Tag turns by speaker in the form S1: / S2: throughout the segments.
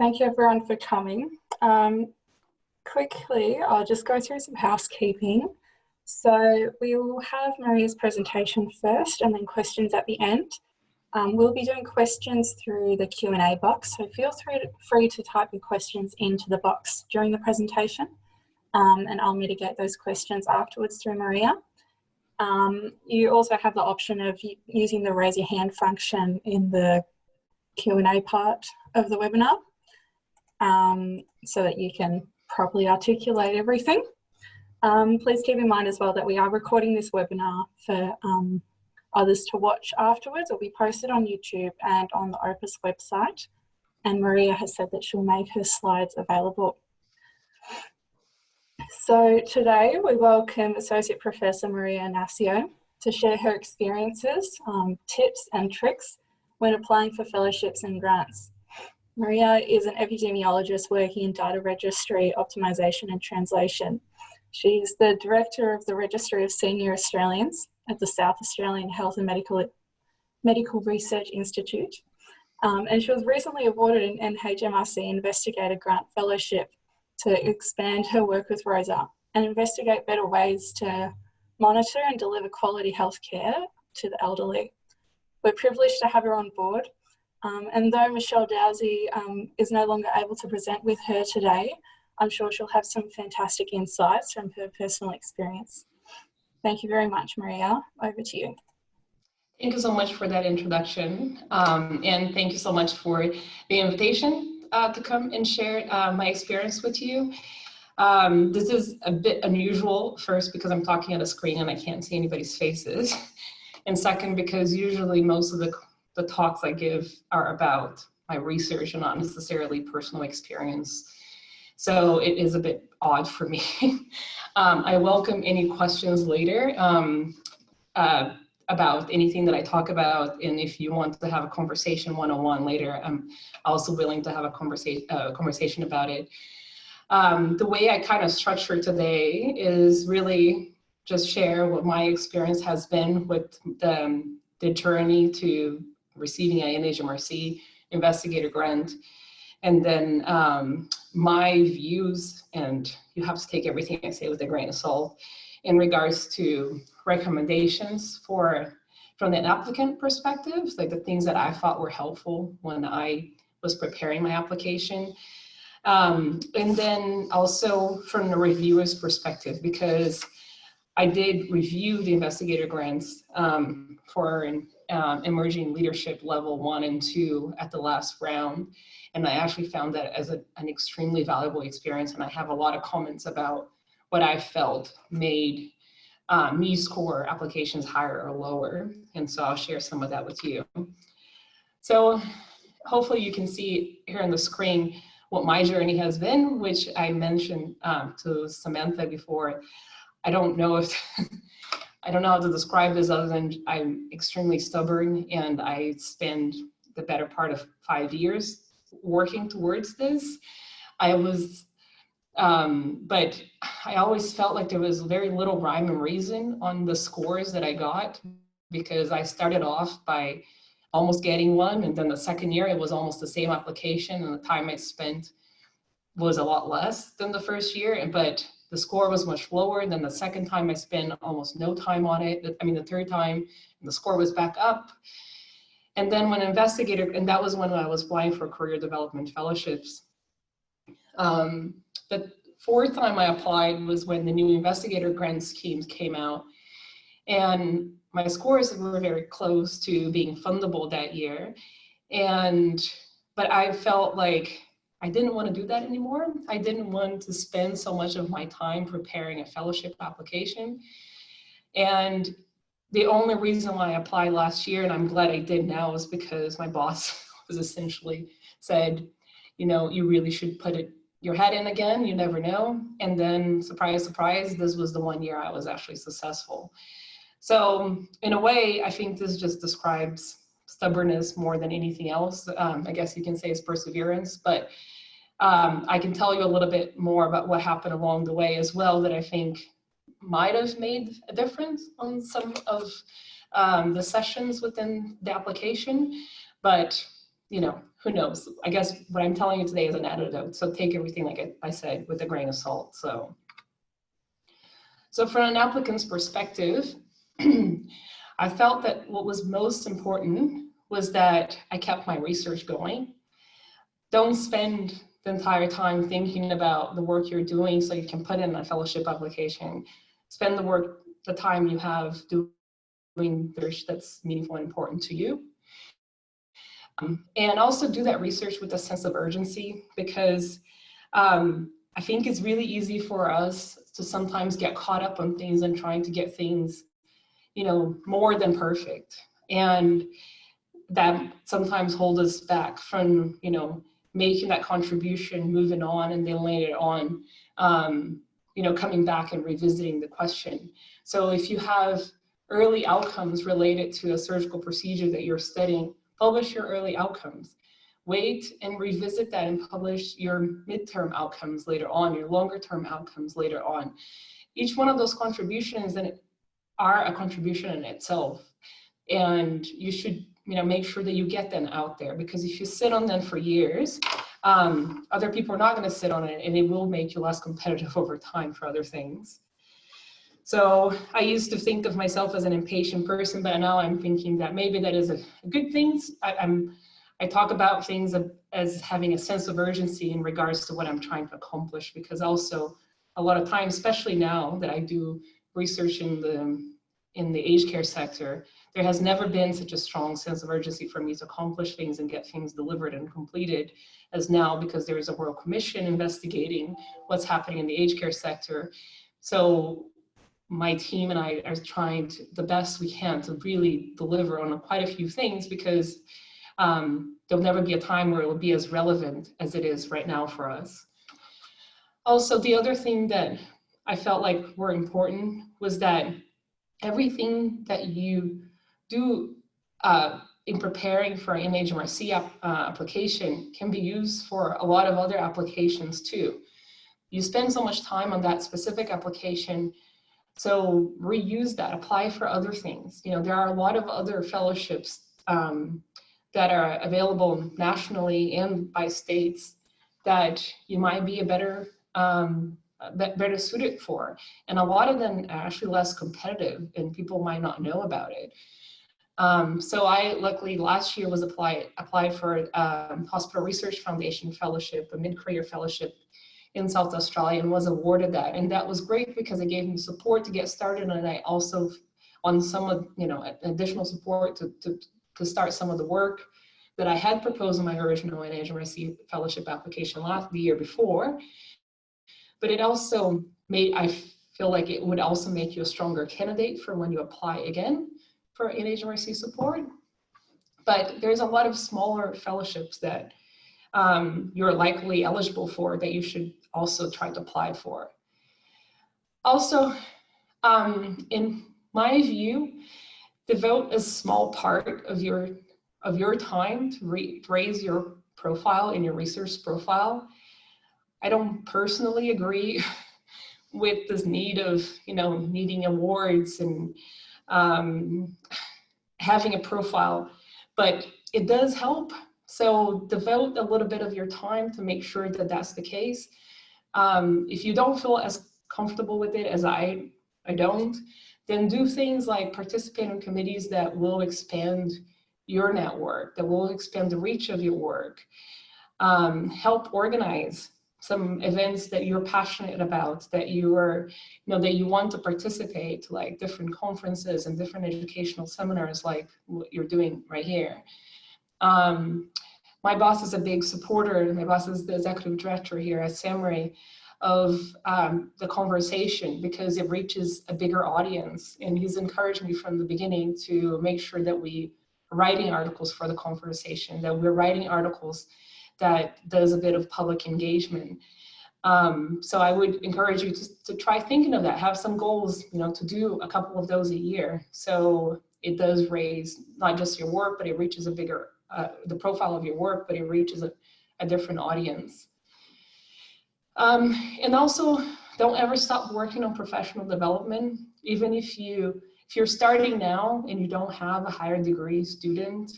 S1: Thank you everyone for coming. Quickly, I'll just go through some housekeeping. So we will have Maria's presentation first and then questions at the end. We'll be doing questions through the Q&A box, so feel free to type your questions into the box during the presentation, and I'll mitigate those questions afterwards through Maria. You also have the option of using the raise your hand function in the Q&A part of the webinar, so that you can properly articulate everything. Please keep in mind as well that we are recording this webinar for others to watch afterwards. It will be posted on YouTube and on the OPUS website. And Maria has said that she'll make her slides available. So today we welcome Associate Professor Maria Inacio to share her experiences, tips and tricks when applying for fellowships and grants. Maria is an epidemiologist working in data registry, optimisation and translation. She's the Director of the Registry of Senior Australians at the South Australian Health and Medical Research Institute. And she was recently awarded an NHMRC Investigator Grant Fellowship to expand her work with ROSA and investigate better ways to monitor and deliver quality healthcare to the elderly. We're privileged to have her on board. And though Michelle Dowsey is no longer able to present with her today, I'm sure she'll have some fantastic insights from her personal experience. Thank you very much, Maria. Over to you.
S2: Thank you so much for that introduction. And thank you so much for the invitation to come and share my experience with you. This is a bit unusual, first because I'm talking at a screen and I can't see anybody's faces. And second, because usually most of the talks I give are about my research and not necessarily personal experience. So it is a bit odd for me. I welcome any questions later about anything that I talk about. And if you want to have a conversation one-on-one later, I'm also willing to have a conversation about it. The way I kind of structure today is really just share what my experience has been with the journey to receiving an NHMRC Investigator Grant, and then my views, and you have to take everything I say with a grain of salt, in regards to recommendations from an applicant perspective, like the things that I thought were helpful when I was preparing my application. And then also from the reviewer's perspective, because I did review the investigator grants for emerging leadership level 1 and 2 at the last round. And I actually found that as an extremely valuable experience. And I have a lot of comments about what I felt made me score applications higher or lower. And so I'll share some of that with you. So hopefully you can see here on the screen what my journey has been, which I mentioned to Samantha before. I don't know how to describe this other than I'm extremely stubborn, and I spend the better part of 5 years working towards this. But I always felt like there was very little rhyme and reason on the scores that I got, because I started off by almost getting one, and then the second year it was almost the same application, and the time I spent was a lot less than the first year, but the score was much lower. Than the second time I spent almost no time on it. I mean, the third time, and the score was back up. And then when investigator, and that was when I was applying for career development fellowships. The fourth time I applied was when the new investigator grant schemes came out. And my scores were very close to being fundable that year. But I felt like I didn't want to do that anymore. I didn't want to spend so much of my time preparing a fellowship application. And the only reason why I applied last year, and I'm glad I did now, is because my boss was essentially said, you know, you really should put your head in again, you never know. And then surprise, surprise, this was the 1 year I was actually successful. So in a way, I think this just describes stubbornness more than anything else. I guess you can say it's perseverance, but I can tell you a little bit more about what happened along the way as well that I think might have made a difference on some of the sessions within the application. But, you know, who knows? I guess what I'm telling you today is an anecdote, so take everything, like I said, with a grain of salt. So from an applicant's perspective, I felt that what was most important was that I kept my research going. Don't spend the entire time thinking about the work you're doing so you can put in a fellowship application. Spend the time you have doing research that's meaningful and important to you. And also do that research with a sense of urgency, because I think it's really easy for us to sometimes get caught up on things and trying to get things, more than perfect. And that sometimes holds us back from, making that contribution, moving on, and then later on, coming back and revisiting the question. So if you have early outcomes related to a surgical procedure that you're studying, publish your early outcomes. Wait and revisit that and publish your midterm outcomes later on, your longer term outcomes later on. Each one of those contributions are a contribution in itself. And you should make sure that you get them out there, because if you sit on them for years, other people are not going to sit on it, and it will make you less competitive over time for other things. So I used to think of myself as an impatient person, but now I'm thinking that maybe that is a good thing. I talk about things as having a sense of urgency in regards to what I'm trying to accomplish, because also a lot of times, especially now that I do research in the aged care sector, there has never been such a strong sense of urgency for me to accomplish things and get things delivered and completed as now, because there is a Royal Commission investigating what's happening in the aged care sector. So my team and I are trying the best we can to really deliver on quite a few things, because there'll never be a time where it will be as relevant as it is right now for us. Also, the other thing that I felt like were important was that everything that you do in preparing for an NHMRC application can be used for a lot of other applications too. You spend so much time on that specific application, so reuse that, apply for other things. There are a lot of other fellowships that are available nationally and by states that you might be better suited for. And a lot of them are actually less competitive, and people might not know about it. So I luckily last year was applied for Hospital Research Foundation Fellowship, a mid-career fellowship in South Australia, and was awarded that. And that was great because it gave me support to get started, and I also on some of, additional support to start some of the work that I had proposed in my original NHMRC fellowship application the year before. But it also I feel like it would also make you a stronger candidate for when you apply again for NHMRC support. But there's a lot of smaller fellowships that you're likely eligible for that you should also try to apply for. Also, in my view, devote a small part of your time to raise your profile in your research profile. I don't personally agree with this need of, needing awards and having a profile, but it does help. So devote a little bit of your time to make sure that that's the case. If you don't feel as comfortable with it as I don't, then do things like participate in committees that will expand your network, that will expand the reach of your work. Help organize some events that you're passionate about, that that you want to participate, like different conferences and different educational seminars like what you're doing right here. My boss is a big supporter, my boss is the executive director here at SAHMRI, of the conversation, because it reaches a bigger audience, and he's encouraged me from the beginning to make sure that we are writing articles for the conversation, that we're writing articles that does a bit of public engagement. So I would encourage you to try thinking of that, have some goals, to do a couple of those a year. So it does raise not just your work, but it reaches a bigger, the profile of your work, but it reaches a different audience. And also, don't ever stop working on professional development. Even if you're starting now and you don't have a higher degree student,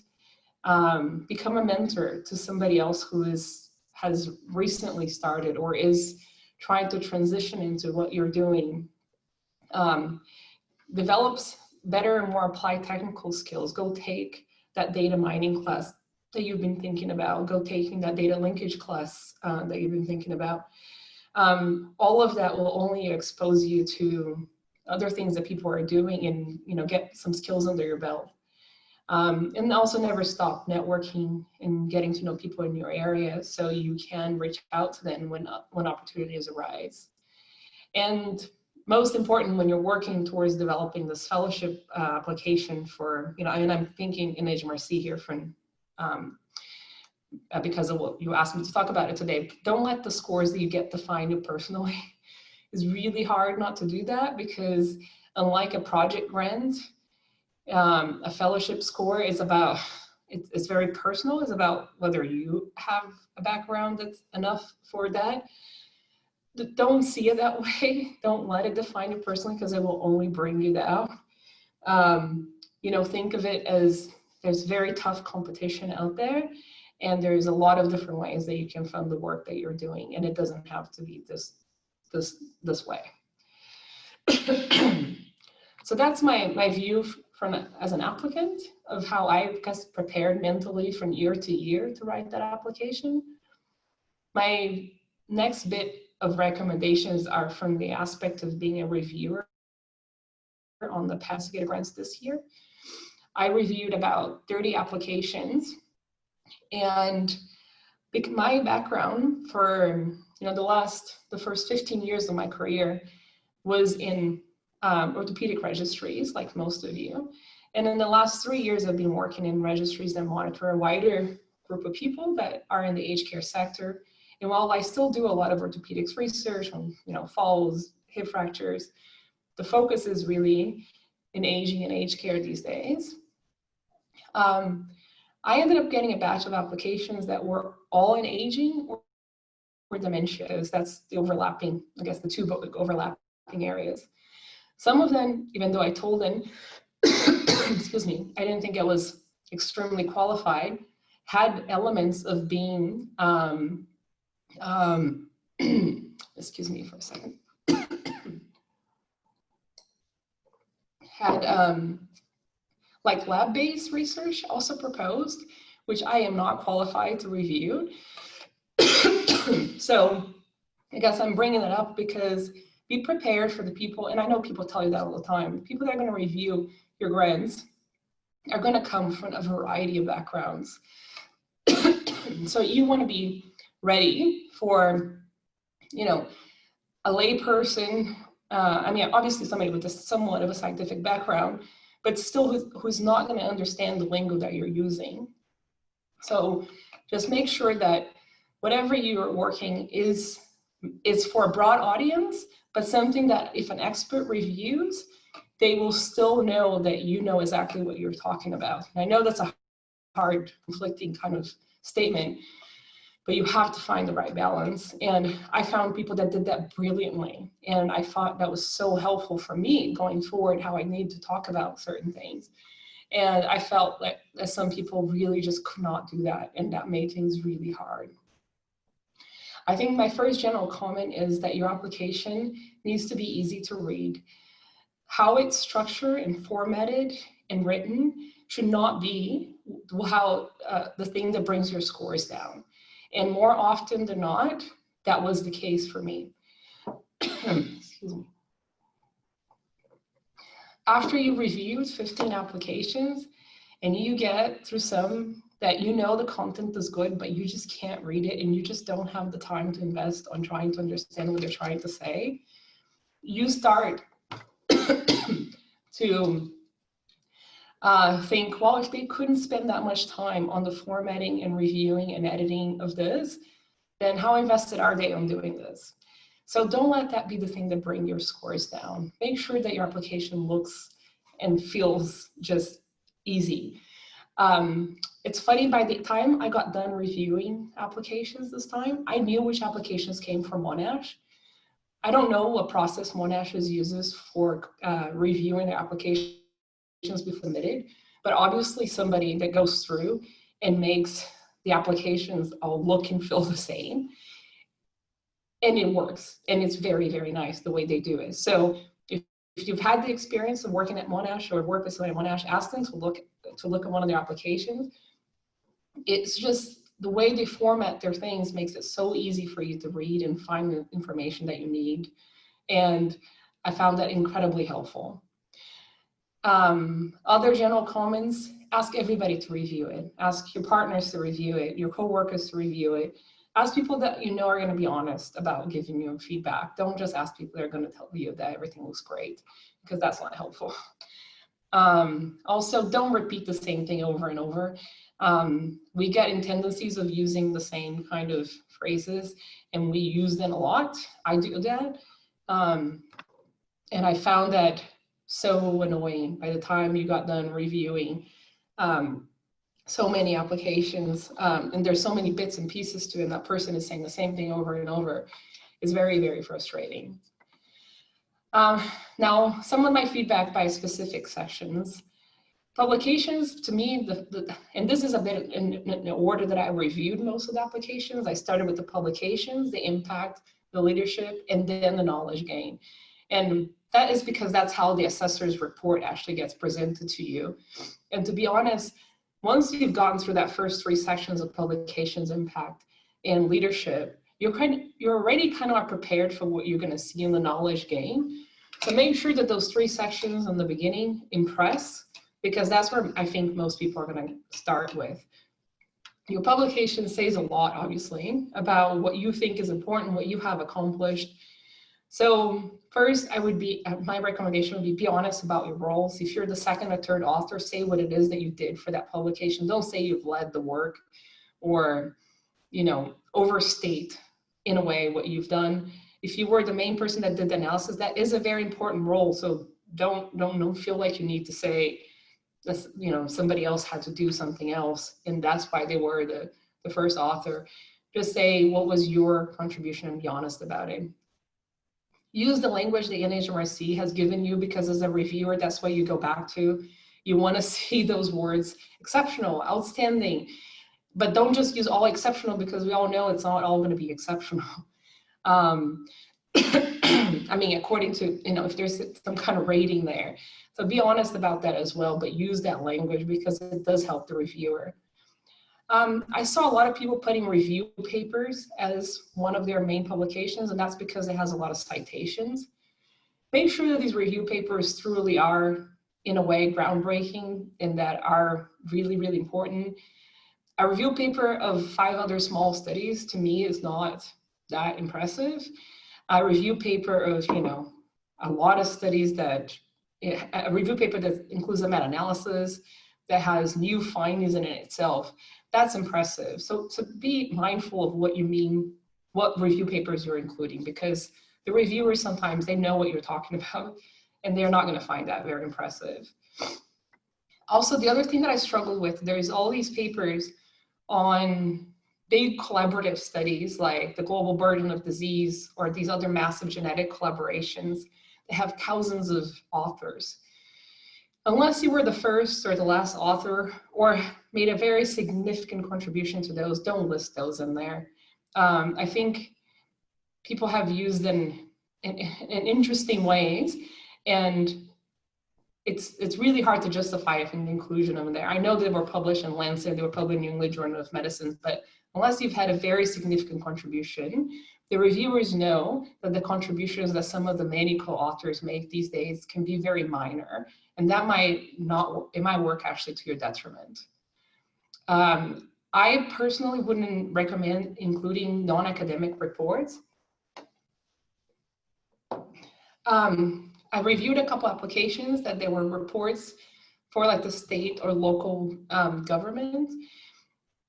S2: become a mentor to somebody else who has recently started or is trying to transition into what you're doing. Develops better and more applied technical skills. Go take that data mining class that you've been thinking about. Go taking that data linkage class that you've been thinking about. All of that will only expose you to other things that people are doing and, you know, get some skills under your belt. And also never stop networking and getting to know people in your area so you can reach out to them when opportunities arise. And most important, when you're working towards developing this fellowship application for, you know, and I'm thinking NHMRC here from, because of what you asked me to talk about it today, don't let the scores that you get define you personally. It's really hard not to do that because unlike a project grant, a fellowship score is about, it's very personal. It's about whether you have a background that's enough for that. Don't see it that way. Don't let it define you personally because it will only bring you down. You know, think of it as there's very tough competition out there and there's a lot of different ways that you can fund the work that you're doing, and it doesn't have to be this way. So that's my view as an applicant of how I guess prepared mentally from year to year to write that application. My next bit of recommendations are from the aspect of being a reviewer on the investigator grants this year. I reviewed about 30 applications, and my background for, you know, the first 15 years of my career was in orthopedic registries, like most of you. And in the last 3 years, I've been working in registries that monitor a wider group of people that are in the aged care sector. And while I still do a lot of orthopedics research on, you know, falls, hip fractures, the focus is really in aging and aged care these days. I ended up getting a batch of applications that were all in aging or dementia, because that's the overlapping, I guess, the two overlapping areas. Some of them, even though I told them, excuse me, I didn't think I was extremely qualified, had elements of being, excuse me for a second, had like lab-based research also proposed, which I am not qualified to review. So I guess I'm bringing that up because be prepared for the people, and I know people tell you that all the time, the people that are going to review your grants are going to come from a variety of backgrounds. So you want to be ready for, you know, a lay person, I mean, obviously somebody with somewhat of a scientific background, but still who's not going to understand the lingo that you're using. So just make sure that whatever you're working is for a broad audience, but something that if an expert reviews, they will still know that you know exactly what you're talking about. And I know that's a hard, conflicting kind of statement, but you have to find the right balance. And I found people that did that brilliantly. And I thought that was so helpful for me going forward, how I need to talk about certain things. And I felt that some people really just could not do that. And that made things really hard. I think my first general comment is that your application needs to be easy to read. How it's structured and formatted and written should not be how the thing that brings your scores down. And more often than not, that was the case for me. Excuse me. After you reviewed 15 applications and you get through some that you know the content is good, but you just can't read it and you just don't have the time to invest on trying to understand what they're trying to say, you start to think, well, if they couldn't spend that much time on the formatting and reviewing and editing of this, then how invested are they on doing this? So don't let that be the thing that brings your scores down. Make sure that your application looks and feels just easy. It's funny, by the time I got done reviewing applications this time, I knew which applications came from Monash. I don't know what process Monash uses for reviewing the applications we submitted, but obviously somebody that goes through and makes the applications all look and feel the same. And it works, and it's very, very nice the way they do it. So if you've had the experience of working at Monash or work with somebody at Monash, ask them to look at one of their applications. It's just the way they format their things makes it so easy for you to read and find the information that you need. And I found that incredibly helpful. Other general comments, ask everybody to review it. Ask your partners to review it, your coworkers to review it. Ask people that you know are going to be honest about giving you feedback. Don't just ask people that are going to tell you that everything looks great, because that's not helpful. Also, don't repeat the same thing over and over. We get in tendencies of using the same kind of phrases, and we use them a lot. I do that. And I found that so annoying by the time you got done reviewing so many applications, and there's so many bits and pieces to it, and that person is saying the same thing over and over. It's very, very frustrating. Now, some of my feedback by specific sections. Publications, to me, and this is a bit in the order that I reviewed most of the applications. I started with the publications, the impact, the leadership, and then the knowledge gain. And that is because that's how the assessor's report actually gets presented to you. And to be honest, once you've gotten through that first 3 sections of publications, impact, and leadership, you're already kind of prepared for what you're going to see in the knowledge gain. So make sure that those 3 sections in the beginning impress, because that's where I think most people are going to start with. Your publication says a lot, obviously, about what you think is important, what you have accomplished. So first, my recommendation would be honest about your roles. If you're the 2nd or 3rd author, say what it is that you did for that publication. Don't say you've led the work or, overstate in a way what you've done. If you were the main person that did the analysis, that is a very important role. So don't feel like you need to say, somebody else had to do something else, and that's why they were the first author. Just say what was your contribution and be honest about it. Use the language the NHMRC has given you, because as a reviewer, that's what you go back to. You want to see those words: exceptional, outstanding, but don't just use all exceptional, because we all know it's not all going to be exceptional. I mean, according to, if there's some kind of rating there. So be honest about that as well, but use that language because it does help the reviewer. I saw a lot of people putting review papers as one of their main publications, and that's because it has a lot of citations. Make sure that these review papers truly are, in a way, groundbreaking and that are really, really important. A review paper of 5 other small studies, to me, is not that impressive. A review paper of, a lot of studies a review paper that includes a meta-analysis, that has new findings in it itself, that's impressive. So be mindful of what you mean, what review papers you're including, because the reviewers sometimes, they know what you're talking about, and they're not going to find that very impressive. Also, the other thing that I struggle with, there's all these papers on big collaborative studies like the global burden of disease or these other massive genetic collaborations that have thousands of authors. Unless you were the first or the last author or made a very significant contribution to those, don't list those in there. I think people have used them in interesting ways, and it's really hard to justify the inclusion of them there. I know they were published in Lancet, they were published in New England Journal of Medicine, but unless you've had a very significant contribution, the reviewers know that the contributions that some of the many co-authors make these days can be very minor, and that might work actually to your detriment. I personally wouldn't recommend including non-academic reports. I reviewed a couple applications that there were reports for like the state or local government.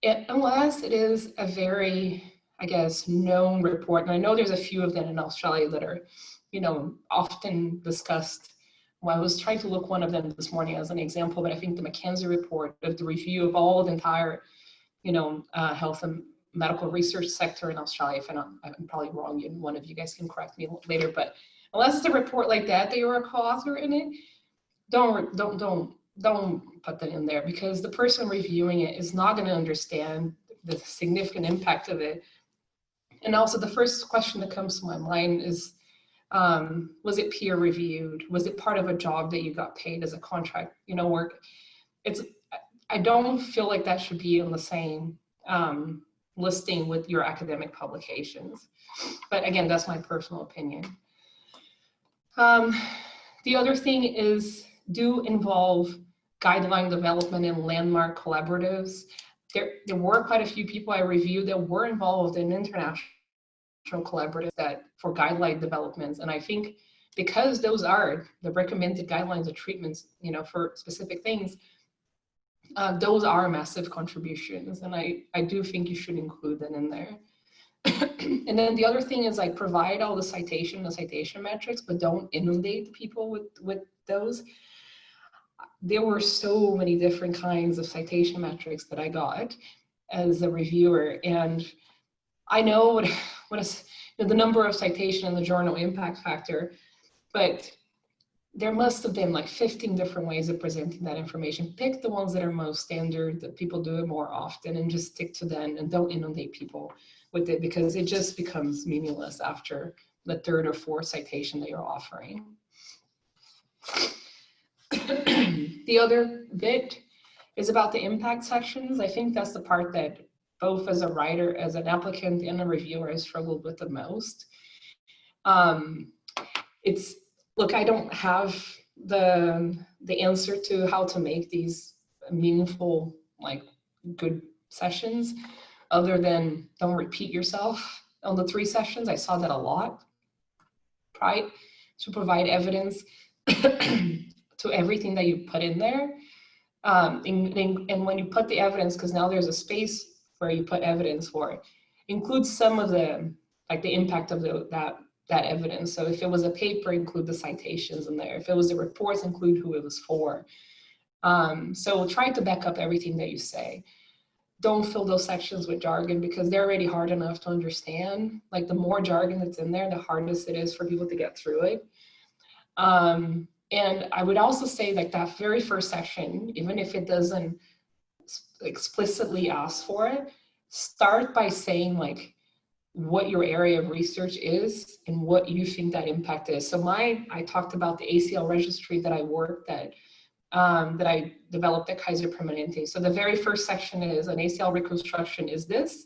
S2: Unless it is a very, I guess, known report, and I know there's a few of them in Australia that are, often discussed. Well, I was trying to look one of them this morning as an example, but I think the McKenzie report of the review of all the entire, health and medical research sector in Australia. If I'm probably wrong, and one of you guys can correct me later, but unless it's a report like that you're a co-author in it, don't don't put that in there, because the person reviewing it is not going to understand the significant impact of it. And also the first question that comes to my mind is, was it peer reviewed? Was it part of a job that you got paid as a contract, work? I don't feel like that should be on the same listing with your academic publications. But again, that's my personal opinion. The other thing is, do involve guideline development and landmark collaboratives. There were quite a few people I reviewed that were involved in international collaboratives for guideline developments. And I think because those are the recommended guidelines of treatments, for specific things, those are massive contributions. And I do think you should include them in there. And then the other thing is, like, provide all the citation metrics, but don't inundate people with those. There were so many different kinds of citation metrics that I got as a reviewer. And I know what is the number of citation in the journal impact factor, but there must have been like 15 different ways of presenting that information. Pick the ones that are most standard, that people do it more often, and just stick to them, and don't inundate people with it, because it just becomes meaningless after the third or fourth citation that you're offering. The other bit is about the impact sections. I think that's the part that both as a writer, as an applicant, and a reviewer has struggled with the most. Look, I don't have the answer to how to make these meaningful, like, good sessions, other than don't repeat yourself on the 3 sessions. I saw that a lot, right? To provide evidence to everything that you put in there. And when you put the evidence, because now there's a space where you put evidence for it, include some of the, like, the impact of that evidence. So if it was a paper, include the citations in there. If it was a report, include who it was for. So try to back up everything that you say. Don't fill those sections with jargon, because they're already hard enough to understand. Like, the more jargon that's in there, the hardest it is for people to get through it. And I would also say, like, that very first section, even if it doesn't explicitly ask for it, start by saying, like, what your area of research is and what you think that impact is. So I talked about the ACL registry that I worked at, that I developed at Kaiser Permanente. So the very first section is, an ACL reconstruction is this.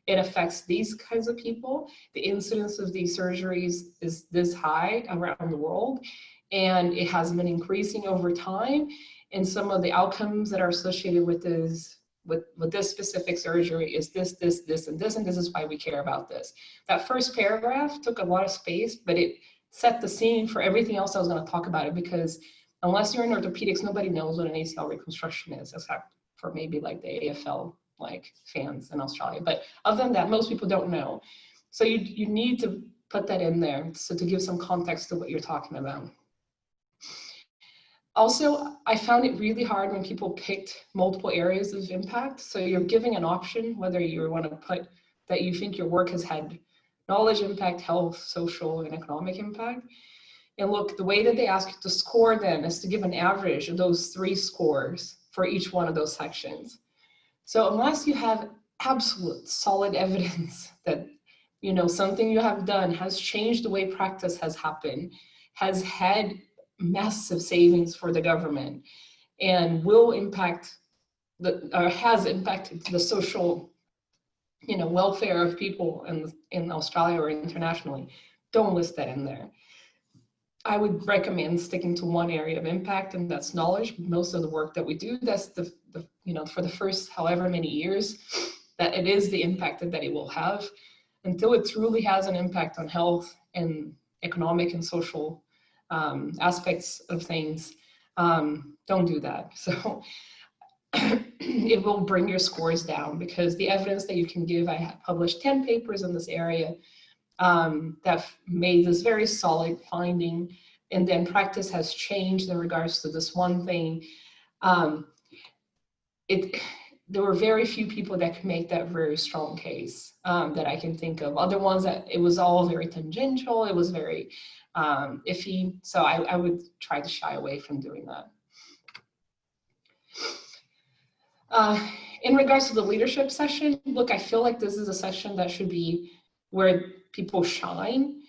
S2: It affects these kinds of people. The incidence of these surgeries is this high around the world, and it has been increasing over time. And some of the outcomes that are associated with this, with this specific surgery is this, and this, and this is why we care about this. That first paragraph took a lot of space, but it set the scene for everything else I was going to talk about it, because unless you're in orthopedics, nobody knows what an ACL reconstruction is, except for maybe like the AFL fans in Australia. But other than that, most people don't know. So you need to put that in there, so to give some context to what you're talking about. Also, I found it really hard when people picked multiple areas of impact. So you're giving an option, whether you want to put that you think your work has had knowledge impact, health, social, and economic impact. And look, the way that they ask you to score them is to give an average of those 3 scores for each one of those sections. So unless you have absolute solid evidence that, something you have done has changed the way practice has happened, has had massive savings for the government, and will impact or has impacted the social, welfare of people in Australia or internationally, don't list that in there. I would recommend sticking to one area of impact, and that's knowledge. Most of the work that we do, that's the for the first however many years, that it is the impact that it will have. Until it truly has an impact on health and economic and social aspects of things, don't do that. So it will bring your scores down, because the evidence that you can give, I have published 10 papers in this area that made this very solid finding, and then practice has changed in regards to this one thing. There were very few people that could make that very strong case that I can think of. Other ones that it was all very tangential, it was very iffy. So I would try to shy away from doing that.
S3: In regards to the leadership session, look, I feel like this is a session that should be where people shine.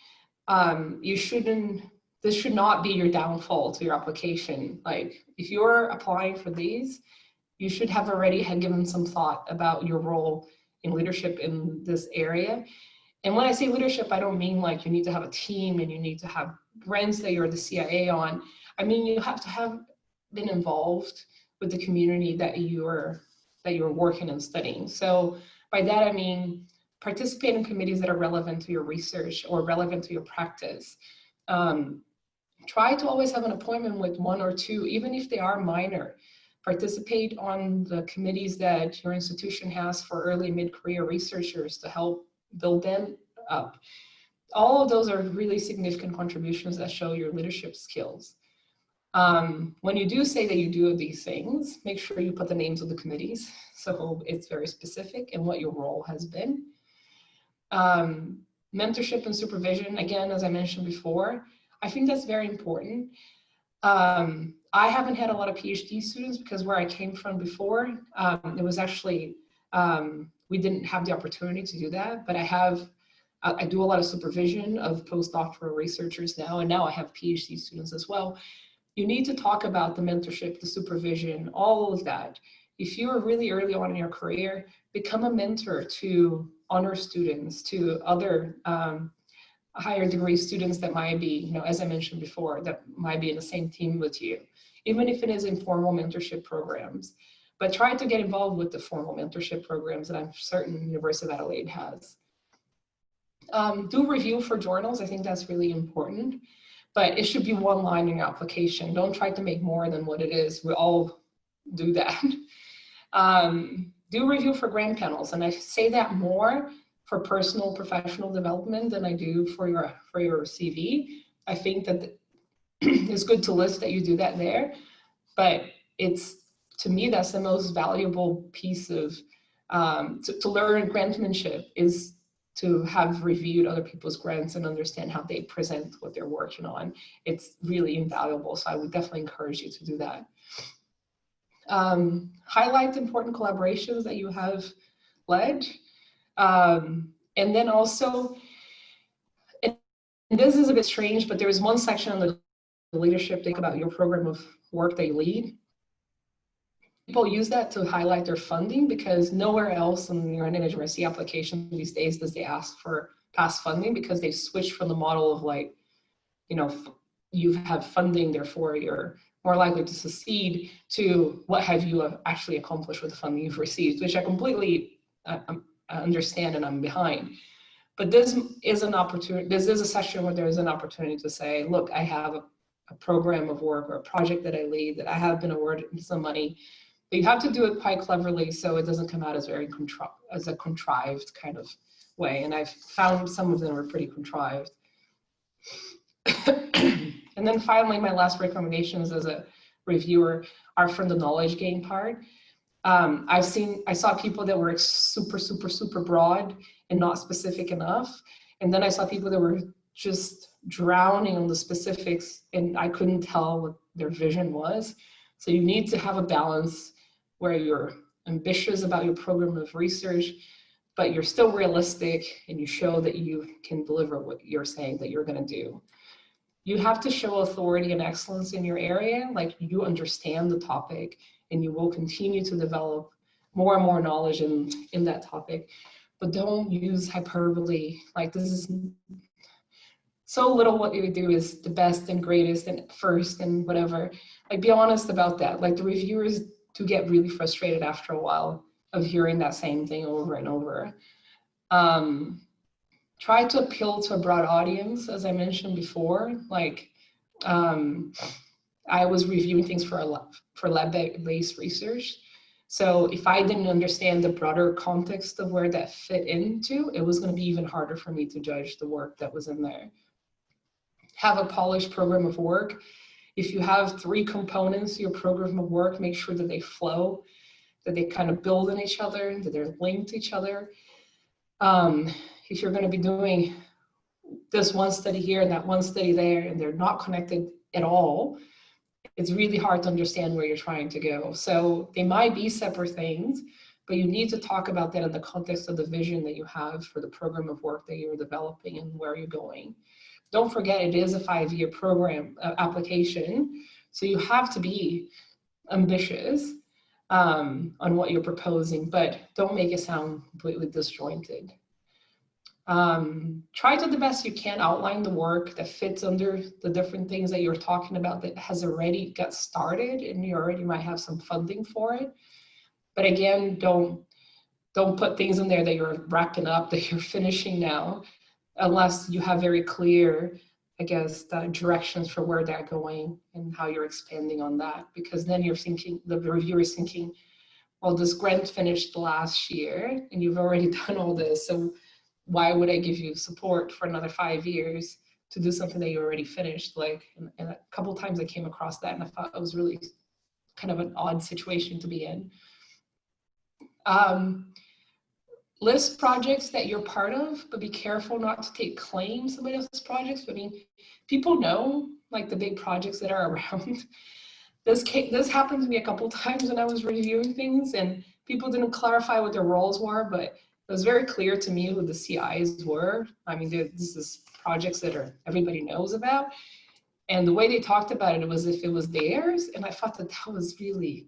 S3: This should not be your downfall to your application. Like, if you're applying for these, you should have already given some thought about your role in leadership in this area. And when I say leadership, I don't mean like you need to have a team and you need to have grants that you're the CIA on. I mean, you have to have been involved with the community that you're working and studying. So by that, I mean, participate in committees that are relevant to your research or relevant to your practice. Try to always have an appointment with one or two, even if they are minor. Participate on the committees that your institution has for early mid-career researchers to help build them up. All of those are really significant contributions that show your leadership skills. When you do say that you do these things, make sure you put the names of the committees so it's very specific in what your role has been. Mentorship and supervision, again, as I mentioned before, I think that's very important. I haven't had a lot of PhD students because where I came from before, it was actually, we didn't have the opportunity to do that, but I do a lot of supervision of postdoctoral researchers now, and now I have PhD students as well. You need to talk about the mentorship, the supervision, all of that. If you are really early on in your career, become a mentor to honor students, to other higher degree students that might be, as I mentioned before, that might be in the same team with you, even if it is informal mentorship programs. But try to get involved with the formal mentorship programs that I'm certain University of Adelaide has. Do review for journals. I think that's really important, but it should be one line in your application. Don't try to make more than what it is. We all do that. Do review for grant panels, and I say that more for personal professional development than I do for your CV. I think that it's good to list that you do that there, but to me, that's the most valuable piece of, to learn grantmanship is to have reviewed other people's grants and understand how they present what they're working on. It's really invaluable, so I would definitely encourage you to do that. Highlight important collaborations that you have led. And then also, and this is a bit strange, but there is one section on the leadership, think about your program of work they lead. People use that to highlight their funding because nowhere else in your NHMRC application these days does they ask for past funding, because they've switched from the model of like, you have funding, therefore you're more likely to succeed, to what have you actually accomplished with the funding you've received, which I completely understand and I'm behind. But this is an opportunity, this is a session where there is an opportunity to say, look, I have a program of work or a project that I lead that I have been awarded some money. But you have to do it quite cleverly so it doesn't come out as very as a contrived kind of way. And I've found some of them are pretty contrived. And then finally, my last recommendations as a reviewer are from the knowledge gain part. I saw people that were super, super, super broad and not specific enough. And then I saw people that were just drowning on the specifics and I couldn't tell what their vision was. So you need to have a balance where you're ambitious about your program of research, but you're still realistic and you show that you can deliver what you're saying that you're going to do. You have to show authority and excellence in your area, like you understand the topic and you will continue to develop more and more knowledge in that topic, but don't use hyperbole. Like, this is so little what you do is the best and greatest and first and whatever. Like, be honest about that. Like, the reviewers do get really frustrated after a while of hearing that same thing over and over. Try to appeal to a broad audience, as I mentioned before. Like, I was reviewing things for lab-based research. So if I didn't understand the broader context of where that fit into, it was going to be even harder for me to judge the work that was in there. Have a polished program of work. If you have 3 components to your program of work, make sure that they flow, that they kind of build on each other, that they're linked to each other. If you're going to be doing this one study here and that one study there, and they're not connected at all,
S2: it's really hard to understand where you're trying to go. So they might be separate things, but you need to talk about that in the context of the vision that you have for the program of work that you're developing and where you're going. Don't forget, it is a 5-year program application, so you have to be ambitious on what you're proposing, but don't make it sound completely disjointed. Try to the best you can outline the work that fits under the different things that you're talking about that has already got started and you already might have some funding for it. But again, don't put things in there that you're wrapping up, that you're finishing now, unless you have very clear, I guess, the directions for where they're going and how you're expanding on that. Because then you're thinking, the reviewer is thinking, well, this grant finished last year and you've already done all this, so why would I give you support for another 5 years to do something that you already finished? Like, and a couple of times I came across that and I thought it was really kind of an odd situation to be in. List projects that you're part of, but be careful not to take claim somebody else's projects. I mean, people know like the big projects that are around. This happened to me a couple times when I was reviewing things and people didn't clarify what their roles were, but it was very clear to me who the CIs were. I mean, this is projects that everybody knows about. And the way they talked about it was if it was theirs. And I thought that was really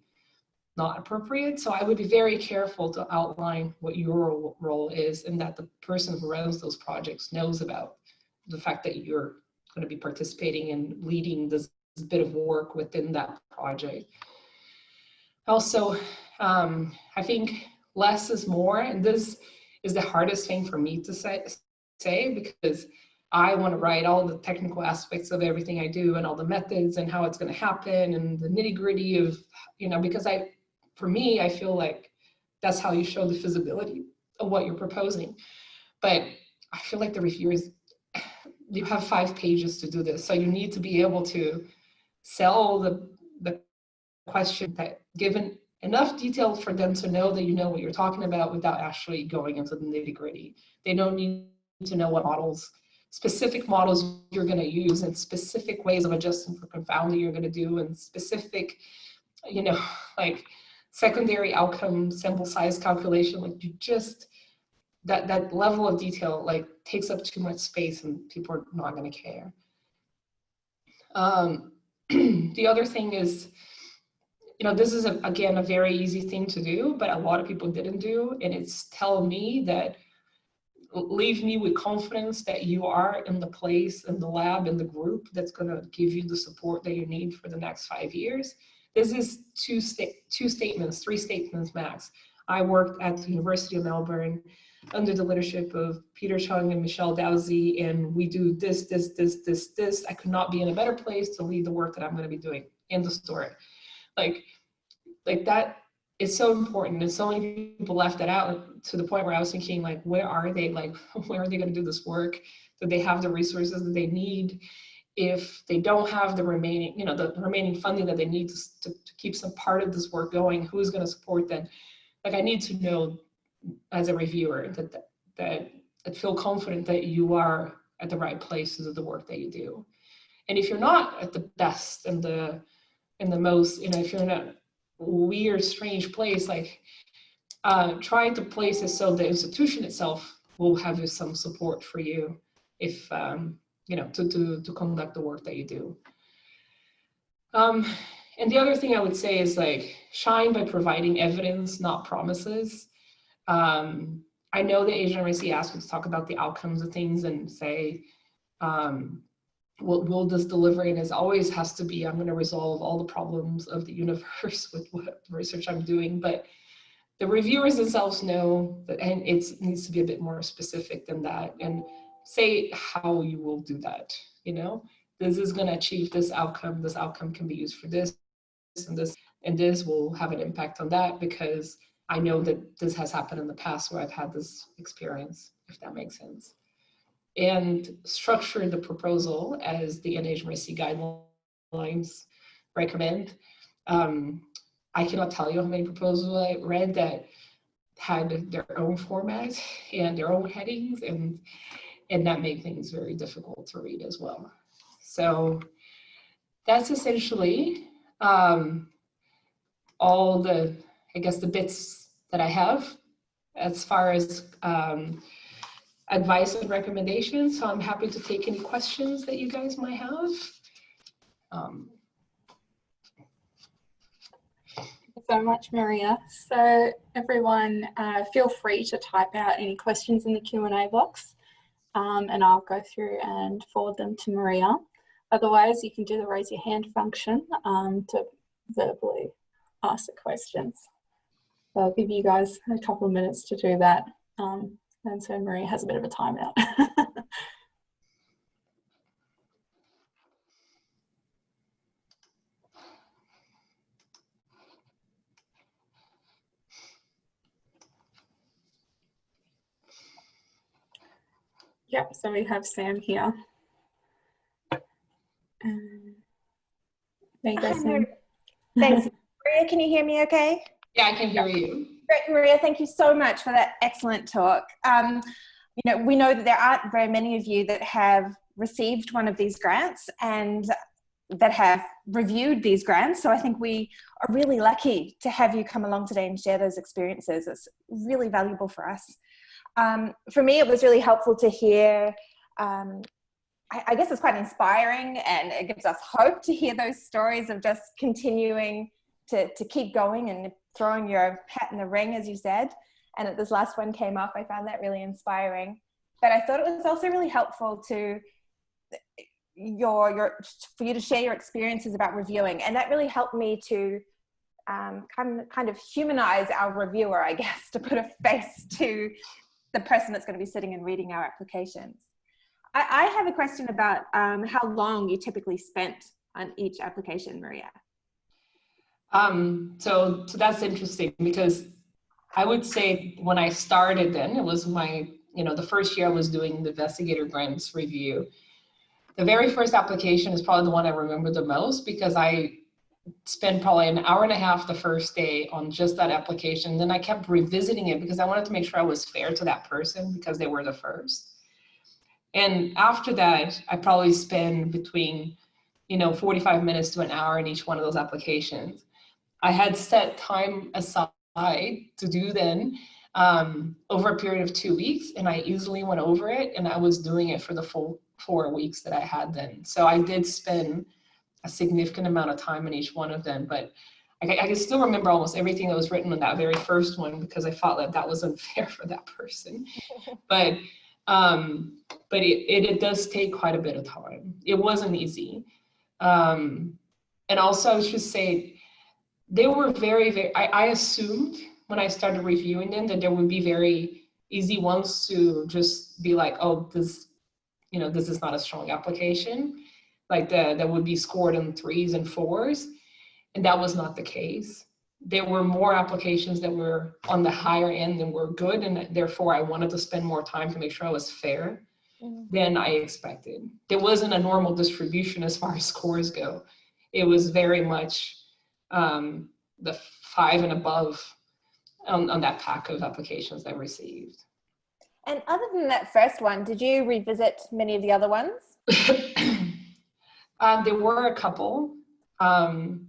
S2: not appropriate. So I would be very careful to outline what your role is and that the person who runs those projects knows about the fact that you're going to be participating and leading this bit of work within that project. Also, I think less is more, and this is the hardest thing for me to say because I want to write all the technical aspects of everything I do and all the methods and how it's going to happen and the nitty-gritty of, because for me, I feel like that's how you show the feasibility of what you're proposing. But I feel like the reviewers, you have 5 pages to do this. So you need to be able to sell the question that given enough detail for them to know that you know what you're talking about without actually going into the nitty-gritty. They don't need to know what models, specific models you're going to use and specific ways of adjusting for confounding you're going to do and specific, like secondary outcome sample size calculation. Like you just, that level of detail like takes up too much space and people are not going to care. The other thing is, this is again a very easy thing to do, but a lot of people didn't do, and it's tell me that, leave me with confidence that you are in the place, in the lab, in the group that's going to give you the support that you need for the next 5 years. This is 3 statements max. I worked at the University of Melbourne under the leadership of Peter Chung and Michelle Dowsey, and we do this. I could not be in a better place to lead the work that I'm going to be doing. End of story. Like that is so important, and so many people left that out to the point where I was thinking, like, where are they? Like, where are they going to do this work? Do they have the resources that they need? If they don't have the remaining, the remaining funding that they need to keep some part of this work going, who's going to support them? Like, I need to know as a reviewer that I feel confident that you are at the right places of the work that you do. And if you're not at the best and the most, if you're in a weird, strange place, like try to place it so the institution itself will have some support for you if to conduct the work that you do. And the other thing I would say is like shine by providing evidence, not promises. I know the NHMRC asked me to talk about the outcomes of things and say, will this deliver? And as always has to be, I'm going to resolve all the problems of the universe with what research I'm doing. But the reviewers themselves know that, and it needs to be a bit more specific than that, and say how you will do that. This is going to achieve this outcome. This outcome can be used for this and this, and this will have an impact on that because I know that this has happened in the past where I've had this experience, if that makes sense. And structure the proposal as the NHMRC guidelines recommend. I cannot tell you how many proposals I read that had their own format and their own headings, and that made things very difficult to read as well. So that's essentially all the, I guess, the bits that I have as far as advice and recommendations. So I'm happy to take any questions that you guys might have.
S1: Thank you so much, Maria. So everyone, feel free to type out any questions in the Q&A box, and I'll go through and forward them to Maria. Otherwise, you can do the raise your hand function to verbally ask the questions. So I'll give you guys a couple of minutes to do that. And so Maria has a bit of a timeout. Yep, so we have Sam here. There you go, Sam.
S4: Thanks. Maria, can you hear me okay?
S2: Yeah, I can hear you.
S4: Great, Maria, thank you so much for that excellent talk. You know, we know that there aren't very many of you that have received one of these grants and that have reviewed these grants. So I think we are really lucky to have you come along today and share those experiences. It's really valuable for us. For me, it was really helpful to hear, I guess it's quite inspiring, and it gives us hope to hear those stories of just continuing to keep going and throwing your hat in the ring, as you said. And this last one came up, I found that really inspiring. But I thought it was also really helpful to for you to share your experiences about reviewing. And that really helped me to kind of humanize our reviewer, I guess, to put a face to the person that's going to be sitting and reading our applications. I have a question about how long you typically spent on each application, Maria.
S2: So that's interesting, because I would say when I started then, it was my, the first year I was doing the investigator grants review. The very first application is probably the one I remember the most, because I spent probably an hour and a half the first day on just that application. Then I kept revisiting it because I wanted to make sure I was fair to that person because they were the first. And after that, I probably spend between, 45 minutes to an hour in each one of those applications. I had set time aside to do then over a period of 2 weeks, and I easily went over it, and I was doing it for the full 4 weeks that I had then. So I did spend a significant amount of time in each one of them, but I can still remember almost everything that was written on that very first one because I felt that was unfair for that person. But it does take quite a bit of time. It wasn't easy. And also I should say, they were very, I assumed when I started reviewing them that there would be very easy ones to just be like, oh, this is not a strong application. Like that would be scored in 3s and 4s. And that was not the case. There were more applications that were on the higher end and were good. And therefore I wanted to spend more time to make sure I was fair than I expected. There wasn't a normal distribution as far as scores go. It was very much the 5 and above on that pack of applications I received.
S4: And other than that first one, did you revisit many of the other ones?
S2: There were a couple. And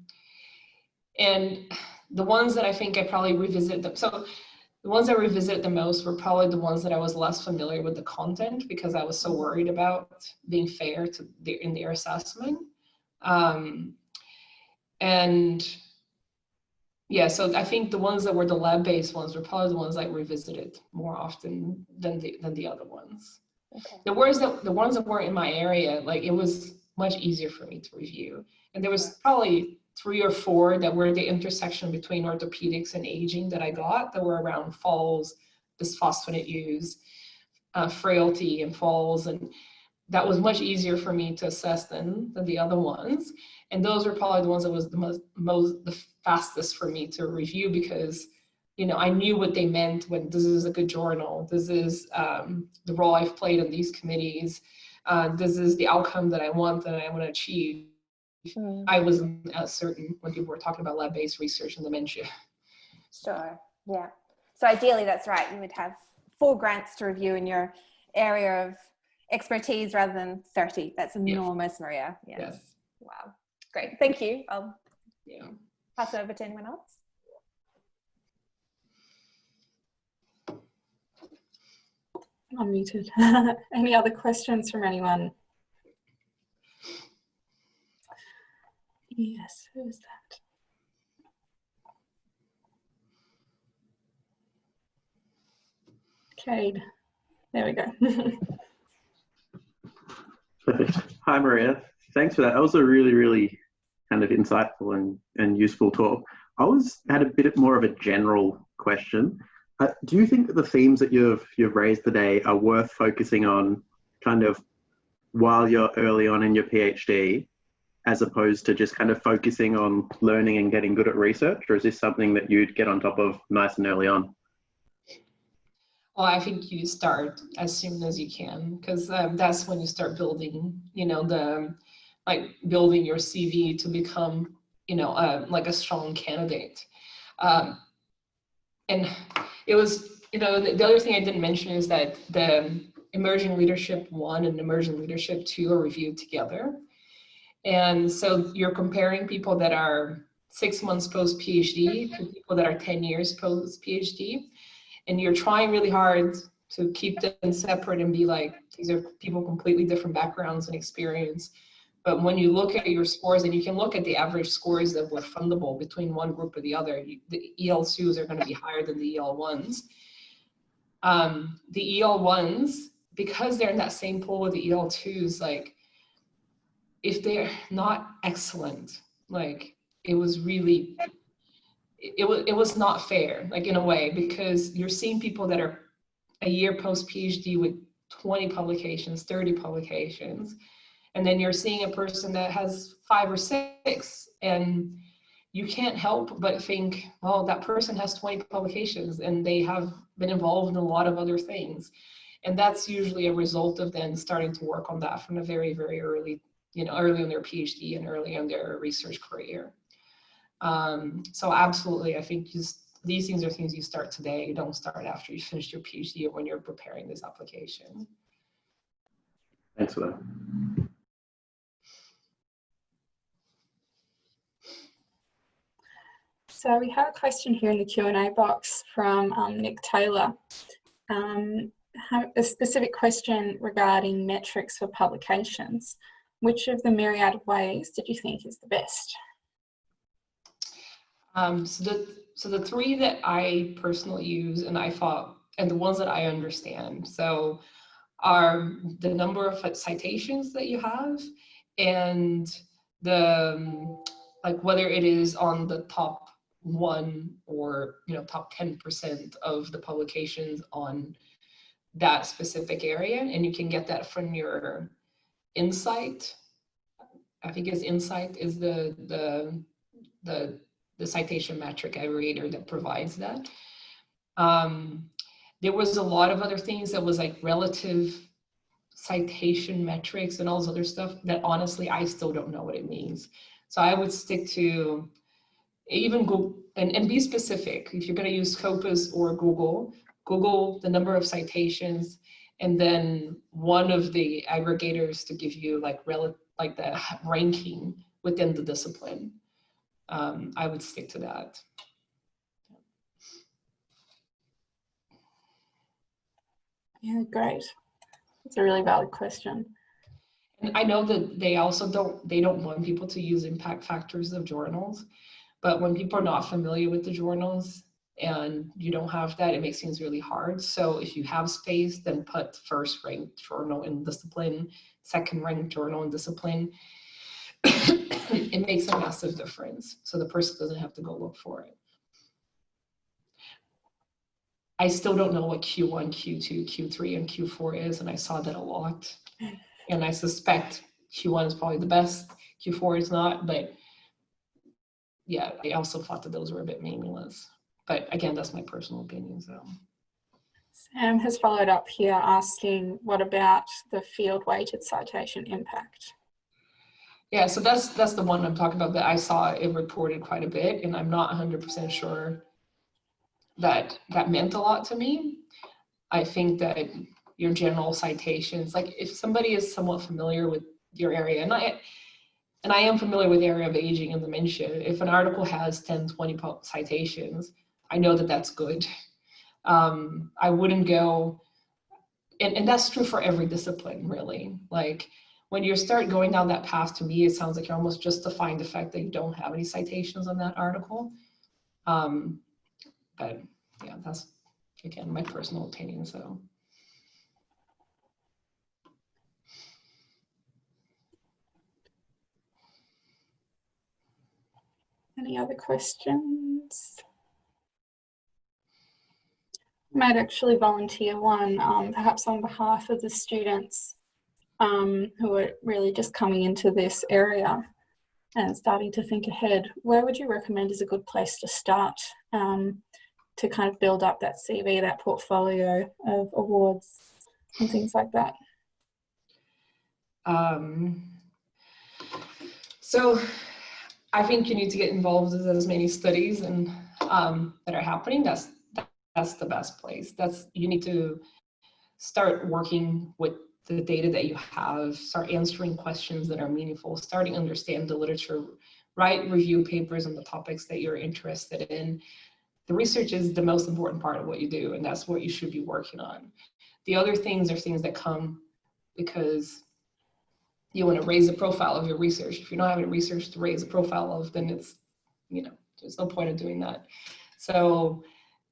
S2: the ones that I think I probably revisited them. So the ones I revisited the most were probably the ones that I was less familiar with the content because I was so worried about being fair in their assessment. And yeah, so I think the ones that were the lab-based ones were probably the ones I revisited more often than the other ones. Okay. The ones that were in my area, like it was much easier for me to review. And there was probably 3 or 4 that were the intersection between orthopedics and aging that I got that were around falls, bisphosphonate use, frailty and falls. And that was much easier for me to assess than the other ones. And those were probably the ones that was the fastest for me to review because, I knew what they meant when this is a good journal. This is the role I've played in these committees. This is the outcome that I want that I want to achieve. I wasn't as certain when people were talking about lab-based research and dementia.
S4: Sure, yeah. So ideally, that's right. You would have 4 grants to review in your area of expertise rather than 30. That's enormous, yes. Maria. Yes. Wow. Great, thank you. I'll
S2: Yeah.
S4: pass it over to anyone else.
S1: I'm muted. Any other questions from anyone? Yes, who is that? Cade. There we go.
S5: Perfect. Hi, Maria. Thanks for that. That was a really, really kind of insightful and useful talk. I had a bit more of a general question. Do you think that the themes that you've raised today are worth focusing on kind of while you're early on in your PhD, as opposed to just kind of focusing on learning and getting good at research? Or is this something that you'd get on top of nice and early on?
S2: Well, I think you start as soon as you can, because that's when you start building, you know, building your CV to become, you know, like a strong candidate. And it was, you know, the other thing I didn't mention is that the Emerging Leadership 1 and Emerging Leadership 2 are reviewed together. And so you're comparing people that are 6 months post-PhD to people that are 10 years post-PhD. And you're trying really hard to keep them separate and be like, these are people completely different backgrounds and experience. But when you look at your scores, and you can look at the average scores that were fundable between one group or the other, the EL2s are going to be higher than the EL1s. The EL1s, because they're in that same pool with the EL2s, like, if they're not excellent, like, it was really, it was not fair, like, in a way, because you're seeing people that are a year post-PhD with 20 publications, 30 publications, and then you're seeing a person that has 5 or 6, and you can't help but think, well, that person has 20 publications and they have been involved in a lot of other things. And that's usually a result of then starting to work on that from a very, very early, you know, early in their PhD and early in their research career. So absolutely, I think these things are things you start today. You don't start after you finish your PhD or when you're preparing this application.
S5: Thanks for that.
S1: So we have a question here in the Q&A box from Nick Taylor. A specific question regarding metrics for publications. Which of the myriad of ways did you think is the best?
S2: So the 3 that I personally use and the ones that I understand, so are the number of citations that you have, and like whether it is on the top 1 or, you know, top 10% of the publications on that specific area. And you can get that from your Insight. I think Insight is the citation metric aggregator that provides that. There was a lot of other things that was like relative citation metrics and all this other stuff that honestly I still don't know what it means. So I would stick to even Google and be specific. If you're going to use Scopus or Google the number of citations, and then one of the aggregators to give you like the ranking within the discipline. I would stick to that.
S1: Yeah, great. It's a really valid question.
S2: And I know that they also don't want people to use impact factors of journals, but when people are not familiar with the journals and you don't have that, it makes things really hard. So if you have space, then put first ranked journal in discipline, second ranked journal in discipline. It makes a massive difference. So the person doesn't have to go look for it. I still don't know what Q1, Q2, Q3, and Q4 is, and I saw that a lot. And I suspect Q1 is probably the best, Q4 is not, but yeah, I also thought that those were a bit meaningless. But again, that's my personal opinion. So
S1: Sam has followed up here asking, what about the field-weighted citation impact?
S2: Yeah, so that's the one I'm talking about that I saw it reported quite a bit, and I'm not 100% sure that meant a lot to me. I think that your general citations, like if somebody is somewhat familiar with your area, and and I am familiar with the area of aging and dementia. If an article has 10, 20 citations, I know that that's good. I wouldn't go, and that's true for every discipline, really. Like when you start going down that path, to me, it sounds like you're almost justifying the fact that you don't have any citations on that article. But yeah, that's, again, my personal opinion, so.
S1: Any other questions? I might actually volunteer one, perhaps on behalf of the students who are really just coming into this area and starting to think ahead. Where would you recommend is a good place to start to kind of build up that CV, that portfolio of awards and things like that?
S2: So I think you need to get involved in as many studies and that are happening. That's the best place. You need to start working with the data that you have, start answering questions that are meaningful, starting to understand the literature, write review papers on the topics that you're interested in. The research is the most important part of what you do, and that's what you should be working on. The other things are things that come because you want to raise the profile of your research. If you don't have any research to raise the profile of, then it's, you know, there's no point of doing that. So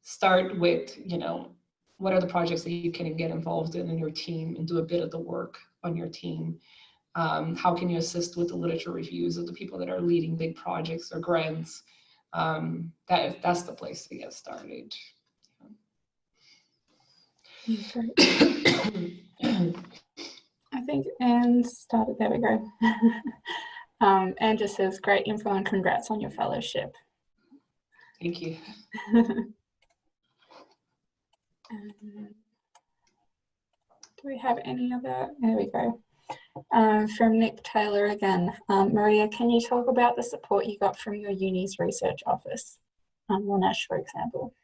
S2: start with, you know, what are the projects that you can get involved in your team and do a bit of the work on your team? How can you assist with the literature reviews of the people that are leading big projects or grants? That's the place to get started.
S1: Okay. I think Anne started, there we go. Anne just says, great info and congrats on your fellowship.
S2: Thank you.
S1: Do we have any other? There we go. From Nick Taylor again. Maria, can you talk about the support you got from your uni's research office? Monash, for example.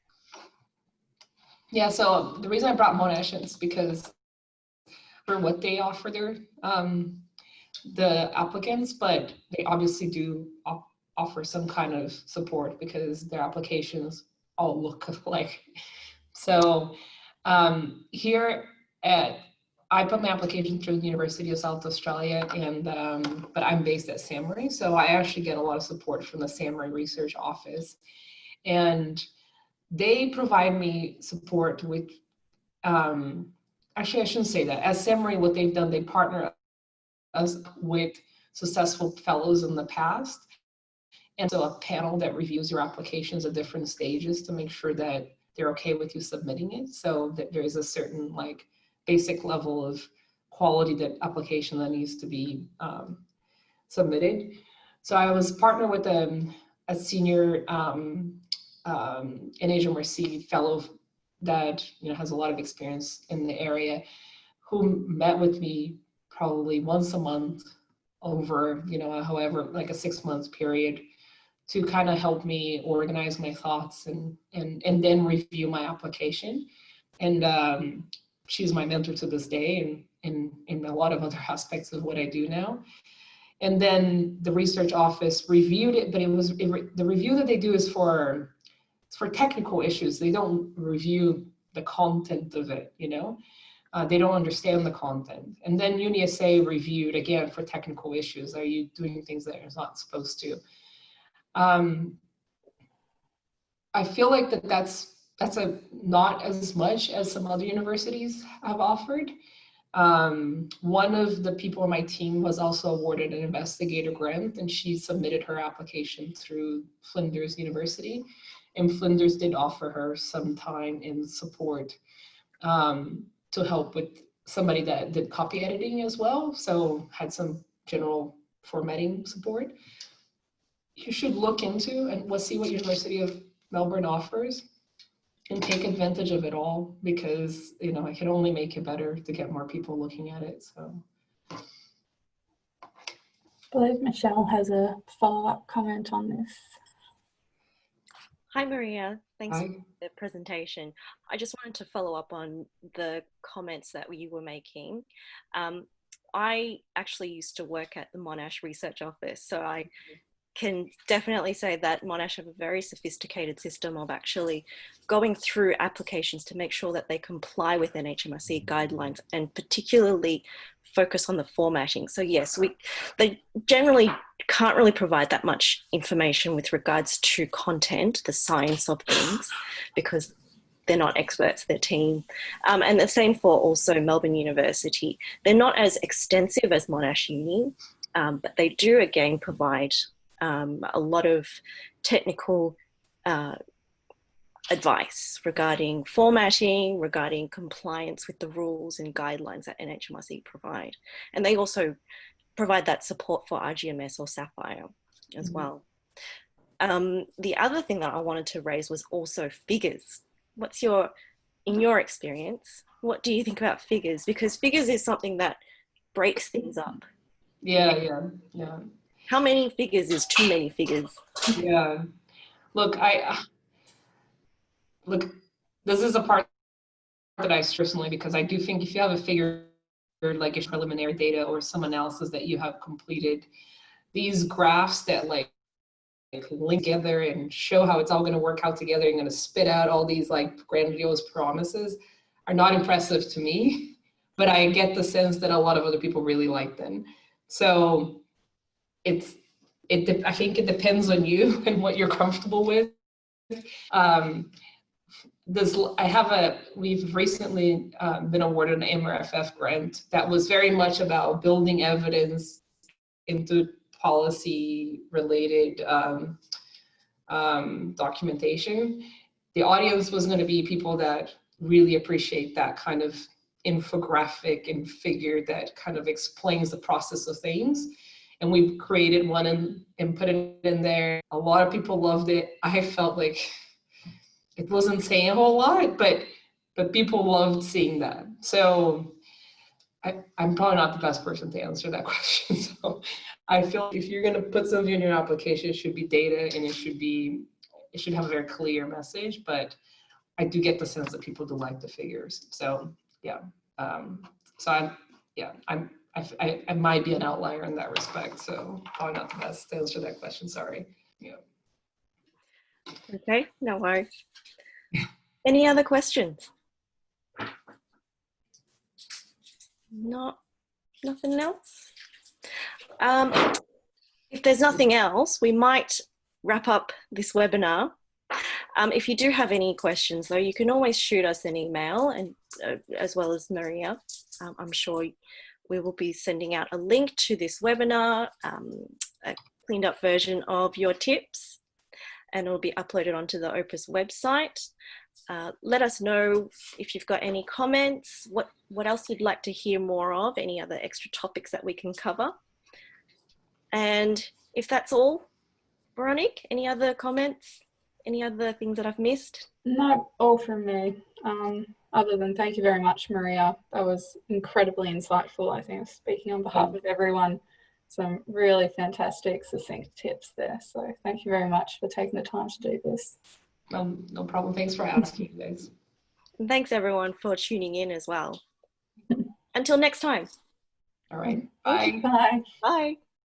S2: Yeah, so the reason I brought Monash is because for what they offer their the applicants, but they obviously do offer some kind of support because their applications all look alike. So here I put my application through the University of South Australia, and but I'm based at SAHMRI, so I actually get a lot of support from the SAHMRI research office, and they provide me support with. Actually, I shouldn't say that. As SAHMRI, what they've done, they partner us with successful fellows in the past, and so a panel that reviews your applications at different stages to make sure that they're okay with you submitting it, so that there is a certain like basic level of quality that application that needs to be submitted. So I was partnered with a senior NHMRC fellow that, you know, has a lot of experience in the area, who met with me probably once a month over, you know, however, like a 6 month period, to kind of help me organize my thoughts and then review my application. And she's my mentor to this day, and in a lot of other aspects of what I do now. And then the research office reviewed it, but the review that they do is for technical issues. They don't review the content of it, you know. They don't understand the content. And then UniSA reviewed again for technical issues. Are you doing things that you're not supposed to? I feel like that's not as much as some other universities have offered. One of the people on my team was also awarded an investigator grant, and she submitted her application through Flinders University, and Flinders did offer her some time and support to help with somebody that did copy editing as well, so had some general formatting support. You should look into and we'll see what University of Melbourne offers and take advantage of it all, because, you know, I can only make it better to get more people looking at it. So
S1: I believe Michelle has a follow-up comment on this.
S6: Hi, Maria. Thanks
S2: Hi.
S6: for the presentation. I just wanted to follow up on the comments that you were making. I actually used to work at the Monash Research Office, so I can definitely say that Monash have a very sophisticated system of actually going through applications to make sure that they comply with NHMRC guidelines, and particularly focus on the formatting. So yes, they generally can't really provide that much information with regards to content, the science of things, because they're not experts, their team. And the same for also Melbourne University. They're not as extensive as Monash Uni, but they do again provide a lot of technical advice regarding formatting, regarding compliance with the rules and guidelines that NHMRC provide. And they also provide that support for RGMS or SAHMRI as well. The other thing that I wanted to raise was also figures. In your experience, what do you think about figures? Because figures is something that breaks things up.
S2: Yeah.
S6: How many figures is too many figures?
S2: Yeah. Look, this is a part that I stress personally, because I do think if you have a figure like a preliminary data or some analysis that you have completed, these graphs that like link together and show how it's all going to work out together and going to spit out all these like grandiose promises are not impressive to me, but I get the sense that a lot of other people really like them. So I think it depends on you and what you're comfortable with. We've recently been awarded an MRFF grant that was very much about building evidence into policy related documentation. The audience was going to be people that really appreciate that kind of infographic and figure that kind of explains the process of things. And we created one and put it in there. A lot of people loved it. I felt like it wasn't saying a whole lot, but people loved seeing that. So I'm probably not the best person to answer that question. So I feel if you're going to put something in your application, it should be data and it should have a very clear message. But I do get the sense that people do like the figures. So yeah. I might be an outlier in that respect. So probably not the best to answer that question. Sorry. Yeah.
S6: Okay, no worries. Any other questions? Nothing else? If there's nothing else, we might wrap up this webinar. If you do have any questions though, you can always shoot us an email, and as well as Maria. I'm sure we will be sending out a link to this webinar, a cleaned up version of your tips, and it will be uploaded onto the OPUS website. Let us know if you've got any comments, what else you'd like to hear more of, any other extra topics that we can cover. And if that's all, Veronique, any other comments? Any other things that I've missed?
S1: No, all from me. Other than thank you very much, Maria. That was incredibly insightful. I think I'm speaking on behalf of everyone. Some really fantastic, succinct tips there. So thank you very much for taking the time to do this.
S2: No problem. Thanks for asking, guys.
S6: And thanks everyone for tuning in as well. Until next time.
S2: All right. Bye.
S1: Bye.
S6: Bye.